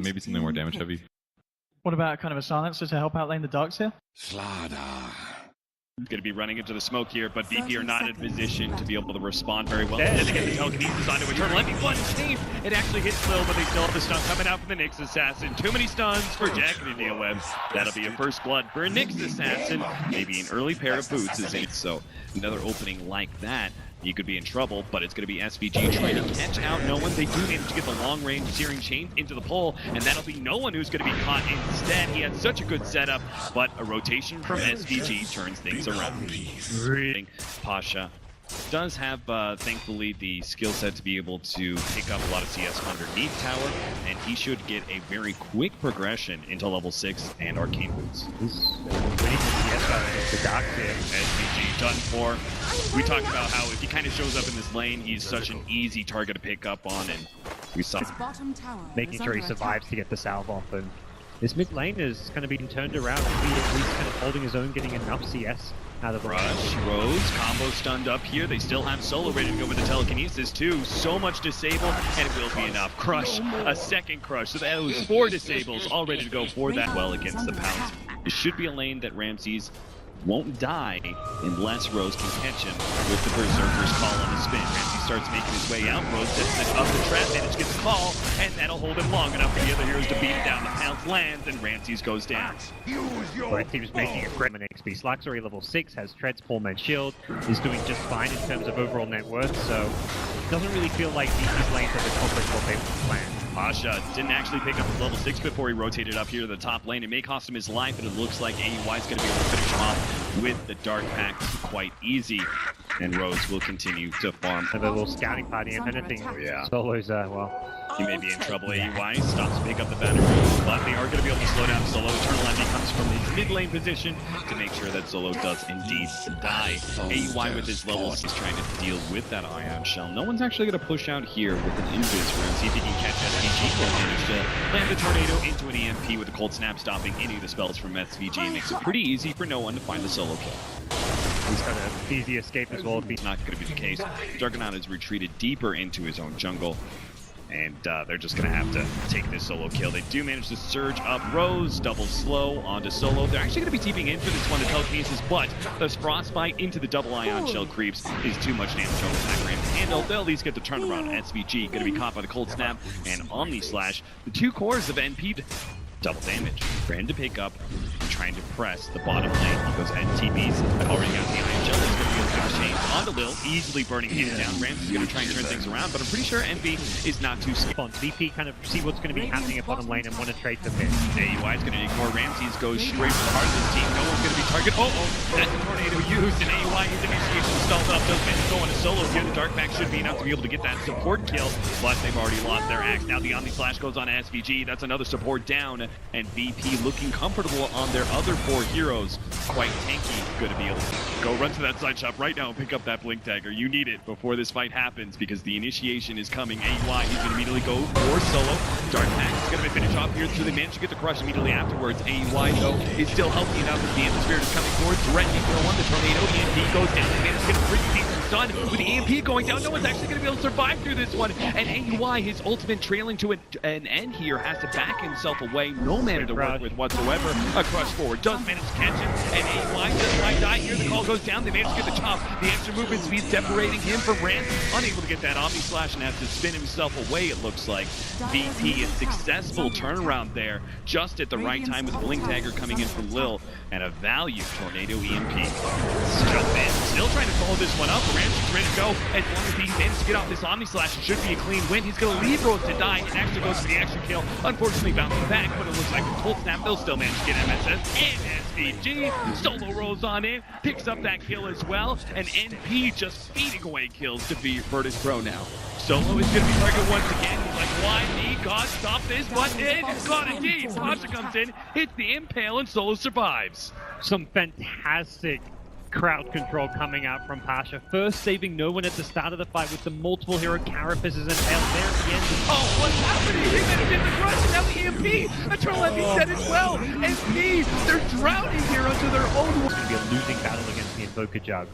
Maybe something more damage heavy. What about kind of a silencer to help out lane the darks here? Going to be running into the smoke here, but VP are not in position to be able to respond very well. Then they get the telekinesis onto Eternal Envy. One team, it actually hits Lil, but they still have the stun coming out from the Nyx Assassin. Too many stuns for Jack to deal with. That'll be a first blood for a Nyx Assassin. Maybe an early pair of boots is it. So another opening like that, you could be in trouble, but it's going to be SVG trying to catch out no one. They do manage to get the long-range searing chain into the pole, and that'll be no one who's going to be caught instead. He had such a good setup, but a rotation from SVG turns things around. Pasha does have, thankfully, the skill set to be able to pick up a lot of CS underneath tower, and he should get a very quick progression into level 6 and Arcane Boots. The Doc here. SVG done for. We talked about how if he kind of shows up in this lane, he's such an easy target to pick up on, and we saw making sure he survives to get the salve off. And this mid lane is kind of being turned around, and he's at least kind of holding his own, getting enough CS out of the Rush, Rose, combo stunned up here. They still have Solo ready to go with the telekinesis too. So much disable, and it will be enough. Crush, a second crush. So that was 4 disables, all ready to go for that well against the Pounce. It should be a lane that Ramses won't die unless Rose can catch him with the Berserker's call on the spin. Ramsey starts making his way out. Rose gets up the trap, manage gets the call, and that'll hold him long enough for the other heroes to beat him down. The Pounce lands, and Ramses goes down. Both teams making a great XP. Slack's already level 6, has Treads, Poor Man Shield, is doing just fine in terms of overall net worth, so it doesn't really feel like these lanes have accomplished what they planned. Pasha didn't actually pick up his level 6 before he rotated up here to the top lane. It may cost him his life, but it looks like AUI is going to be able to finish him off with the Dark Pact quite easy. And Rose will continue to farm. Have a little scouting party, if anything. Solo's, well, he may be in trouble. AUI stops to pick up the battery, but they are going to be able to slow down Solo. Eternal Envy comes from his mid lane position to make sure that Solo does indeed die. AUI with his levels is trying to deal with that ion shell. No one's actually going to push out here with an invis room. See if he can catch SVG. Will manage to land the tornado into an EMP with a cold snap, stopping any of the spells from SVG. It makes it pretty easy for no one to find the solo kill. He's got an easy escape as well. It's not going to be the case. Darkanaut has retreated deeper into his own jungle, and they're just going to have to take this solo kill. They do manage to surge up Rose, double slow onto Solo. They're actually going to be TPing in for this one to telekinesis, but the frostbite into the double ion shell creeps is too much damage on the time frame to handle. They'll at least get the turnaround. SVG going to be caught by the cold snap and Omni Slash. The 2 cores of NP double damage for him to pick up, trying to press the bottom lane. He goes ahead and TPs. Already got the ion shell. He's going to be able to get the chain onto Lil, easily burning him down. Ramsey's going to try and turn things around, but I'm pretty sure Envy is not too scared. VP kind of see what's going to be happening at bottom lane and want to trade the mid. AUI is going to ignore Ramses, goes straight to the heart of this team. No one's going to be targeted. That's the tornado used, and AUI his initiation stalled up. Those men going to Solo here. The Dark Pact should be enough to be able to get that support kill, but they've already lost their axe. Now the Omni Slash goes on SVG. That's another support down, and VP looking comfortable on their other 4 heroes. Quite tanky. Good to be able to go run to that side shop right now and pick up that Blink Dagger. You need it before this fight happens, because the initiation is coming. AUI, he's going to immediately go for Solo. Dark Pact is going to finish off here, so they manage to get the crush immediately afterwards. AUI, though, is still healthy enough as the End Spirit is coming forward, threatening for one. The Tornado EMP goes down. They manage to get a pretty decent stun with the EMP going down. No one's actually going to be able to survive through this one. And AUI, his ultimate trailing to an end here, has to back himself away. No mana to work with whatsoever. A crush forward does manage to catch him, and AUI just might die here. The call goes down. They manage to get the chop. The extra movement speed separating him from Rand. Unable to get that Omni Slash and has to spin himself away, it looks like. VP, a successful turnaround there, just at the right time with Blink Dagger coming in from Lil, and a value Tornado EMP. Jump in. Still trying to follow this one up. Ramsey's ready to go. As long as he manages to get off this Omni Slash, it should be a clean win. He's going to leave Rose to die and actually goes for the extra kill. Unfortunately bouncing back, but it looks like a cold snap. They'll still manage to get MSS and SVG. Solo rolls on in, picks up that kill as well, and NP just feeding away kills to be Virtus.Pro now. Solo is going to be targeted once again. He's like, why me? God, stop this. But it's God indeed. Pasha comes in, hits the impale, and Solo survives. Some fantastic crowd control coming out from Pasha. First saving no one at the start of the fight with the multiple hero carapaces and tails there at the end. Oh, what's happening? He managed in the crush, and now the EMP. Eternal Envy said as well. NP, they're drowning here under their own. It's going to be a losing battle against the Invoker Jug.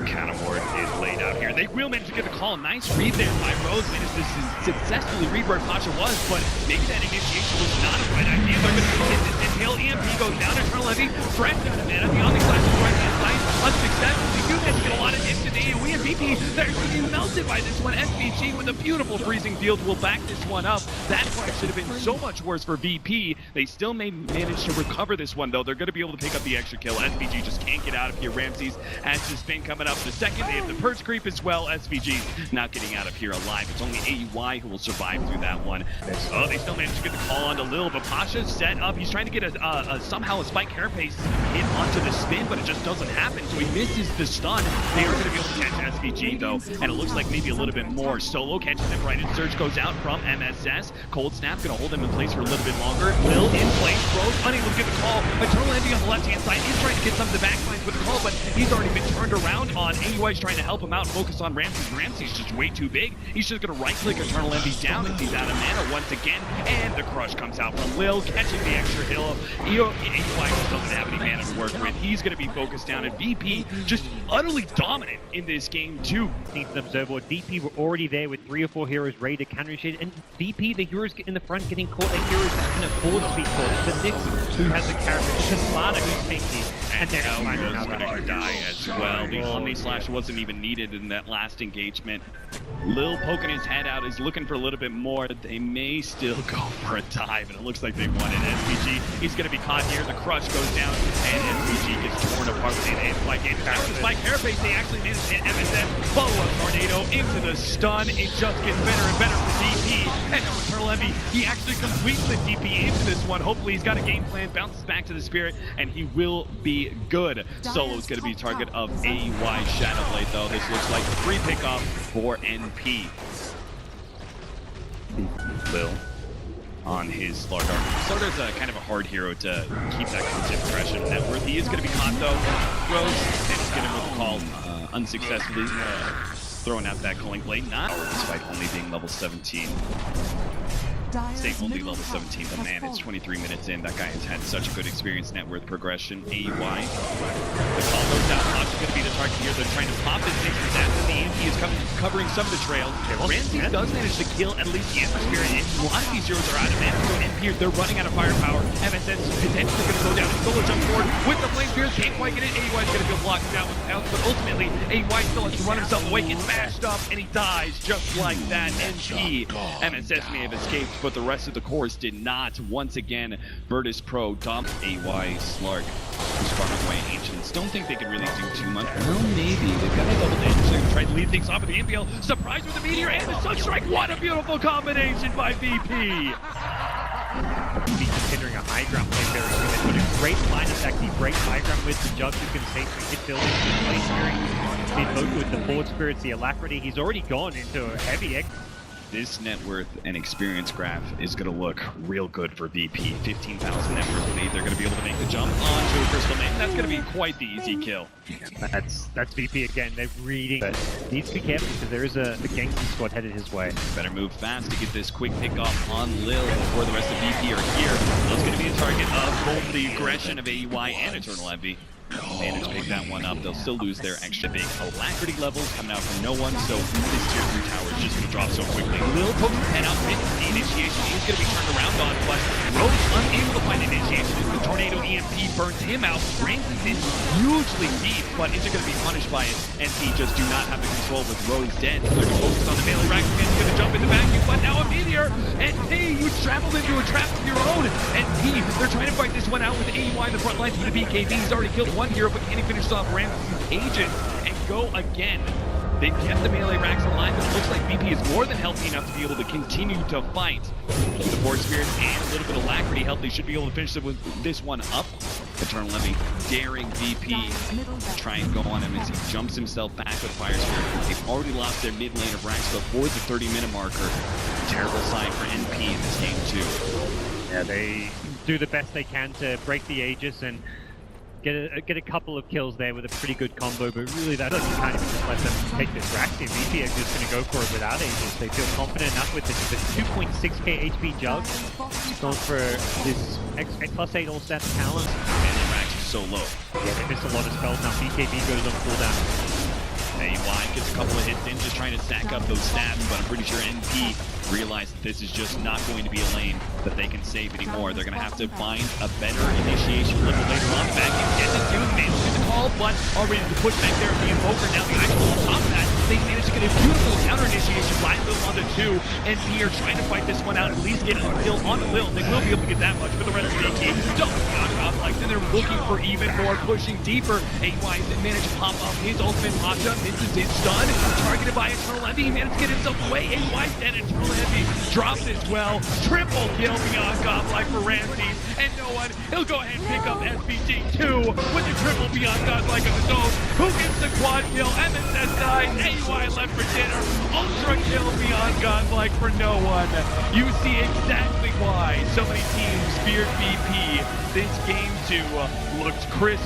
Counterward is laid out here. They will manage to get the call. Nice read there by Rose. Managed to successfully read where Pasha was, but maybe that initiation was not a right idea. They're going to hit this inhale. EMP goes down. Eternal Heavy, fresh out of mana. The Omni Slash is right hand side. Unsuccessful. They do manage to get a lot of hits to the AoE, and VP, they're getting melted by this one. SVG with a beautiful freezing field will back this one up. That fight should have been so much worse for VP. They still may manage to recover this one, though. They're going to be able to pick up the extra kill. SVG just can't get out of here. Ramses has the spin coming up in a second. They have the purge creep as well. SVG not getting out of here alive. It's only AUY who will survive through that one. Oh, they still managed to get the call onto Lil, but Pasha's set up. He's trying to get somehow a spike carapace hit onto the spin, but it just doesn't happen, so he misses the stun. They are going to be able to catch SVG, though, and it looks like maybe a little bit more. Solo catches him right in. Surge goes out from MSS. Cold Snap going to hold him in place for a little bit longer. Lil in place. Rose unable to get the call. Eternal Envy on the left-hand side. He's trying to get some of the backlines with the call, but he's already been turned around on. AUI's trying to help him out and focus on Ramses. Ramses just way too big. He's just going to right-click Eternal Envy down as he's out of mana once again, and the crush comes out from Lil, catching the extra hill. AUI just doesn't have any mana to work with. He's going to be focused down, and VP just utterly dominant in this game, too. Needs an observer. VP were already there with 3 or 4 heroes ready to counter shade, and VP, the heroes in the front getting caught, the heroes that can afford to be caught. It's the Nyx who has the character, it's the Sparta who's tanky, and then Hero's going to die as well. The Omni Slash wasn't even needed in that last engagement. Lil poking his head out is looking for a little bit more. They may still go for a dive, and it looks like they won it. SVG, he's going to be caught here. The crush goes down, and SVG gets torn apart with an spike in. After the spike carapace, they actually managed to hit MSN. Follow-up tornado into the stun. It just gets better and better for DP. And now Eternal Envy, he actually completes the DP into this one. Hopefully he's got a game plan, bounces back to the Spirit, and he will be good. Solo's going to be target of AY Shadowblade, though. This looks like a free pickoff for NP. Lil on his Slardar. Slardar's kind of a hard hero to keep that constant progression net worth. He is going to be caught, though. Rose managed to get him with the call unsuccessfully. Throwing out that Culling Blade, not despite only being level 17. Staying only level 17, but man, it's 23 minutes in. That guy has had such a good experience, net worth progression. AUI. The call goes out. Pasha's going to be the target here. They're trying to pop this Nyx after the EMP is covering some of the trails. Ramsey does manage to kill at least the Ember Spirit, and a lot of these heroes are out of mana. So NP, they're running out of firepower. MSN is potentially going to go down. Solo jump forward with the Flame Spears. Can't quite get it. AUI is going to go blocked out with pounce, but ultimately, AUI still has to run himself away, gets mashed up, and he dies just like that. NP. MSS may have escaped, but the rest of the course did not. Once again, Virtus.Pro dumped AY Slark, who's far away Ancients. Don't think they can really do too much. Well, maybe. They've got a double damage. They're going to try to lead things off with the MPL. Surprise with the Meteor and the Sunstrike. What a beautiful combination by VP. Considering a high ground play very good, but a great line attack, the great high ground with the Jug who can safely hit buildings with play spirit. He's both with the Forward Spirits, the Alacrity. He's already gone into a heavy X. This net worth and experience graph is going to look real good for VP. 15,000 net worth made. They're going to be able to make the jump onto a Crystal Maiden. That's going to be quite the easy kill. That's VP again. They're reading, but needs to be careful because there is a Genting squad headed his way. Better move fast to get this quick pick off on Lil before the rest of VP are here. Lil's going to be a target of both the aggression of AUI and Eternal Envy. Managed to pick that one up. They'll still lose their extra big Alacrity levels coming out from no one, so this tier 3 tower is just going to drop so quickly. Lil pokes his head out, misses the initiation. He's going to be turned around on, but Rose unable to find initiation as the Tornado EMP burns him out. Ramses is hugely deep, but is it going to be punished by it? NP just do not have the control with Rose dead. They're going to focus on the melee rack again. He's going to jump in the vacuum, but now a Meteor. NP, you traveled into a trap of your own. NP, they're trying to fight this one out with AUI in the front line for the BKB. He's already killed one hero, but can he finish off Ramses' agent and go again? They've kept the melee racks alive, and it looks like VP is more than healthy enough to be able to continue to fight. With the Forward Spirit and a little bit of Alacrity help, they should be able to finish this one up. Eternal Envy daring VP to try and go on him as he jumps himself back with Fire Spirit. They've already lost their mid lane of racks before the 30-minute marker. Terrible sign for NP in this game too. Yeah, they do the best they can to break the Aegis and get a couple of kills there with a pretty good combo, but really that doesn't kind of just let them take this rack. VP are just going to go for it without Aegis. They feel confident enough with this 2.6k HP Jug. Going for this plus 8 all stats talent. And the racks are so low. Yeah, they missed a lot of spells now. BKB goes on cooldown. AY gets a couple of hits in, just trying to stack up those stats, but I'm pretty sure NP realize that this is just not going to be a lane that they can save anymore. They're going to have to find a better initiation level later on. Back in gets it to manage the call, but already the pushback there being over. Now the ice on top of that, they managed to get a beautiful counter initiation by Lil on the 2. NP are trying to fight this one out, at least get a kill on Lil. They will be able to get that much for the rest of the team. Don't knock off like then they're looking for even more, pushing deeper. AY managed to pop up his ultimate Pasha, misses his stun, targeted by Eternal Heavy. He managed to get himself away. AY dead, Eternal Heavy drops as well. Triple kill beyond Godlike for Ramses, and no one, he'll go ahead and pick up SBT2 with the triple beyond Godlike of his own. Who gets the quad kill? MSS dies, AY left for dinner. Ultra kill beyond Godlike for no one. You see exactly why so many teams feared BP. This game 2 looked crisp.